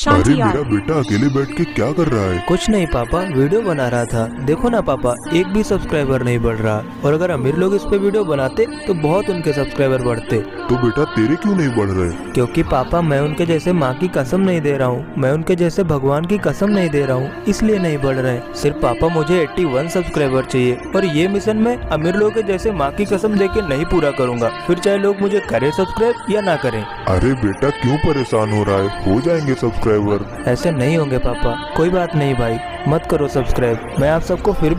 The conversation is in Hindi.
शांति अरे यार। मेरा बेटा अकेले बैठ के क्या कर रहा है? कुछ नहीं पापा, वीडियो बना रहा था। देखो ना पापा, एक भी सब्सक्राइबर नहीं बढ़ रहा। और अगर अमीर लोग इस पे वीडियो बनाते तो बहुत उनके सब्सक्राइबर बढ़ते। तो बेटा तेरे क्यों नहीं बढ़ रहे? क्योंकि पापा मैं उनके जैसे माँ की कसम नहीं दे रहा हूँ, मैं उनके जैसे भगवान की कसम नहीं दे रहा हूँ, इसलिए नहीं बढ़ रहे। सिर्फ पापा मुझे 81 सब्सक्राइबर चाहिए और ये मिशन मैं अमीर लोगों के जैसे माँ की कसम दे के नहीं पूरा करूँगा, फिर चाहे लोग मुझे करें सब्सक्राइब या ना करें। अरे बेटा क्यों परेशान हो रहा है? हो जाएंगे सब्सक्राइबर। ऐसे नहीं होंगे पापा। कोई बात नहीं भाई, मत करो सब्सक्राइब, मैं आप सबको फिर भी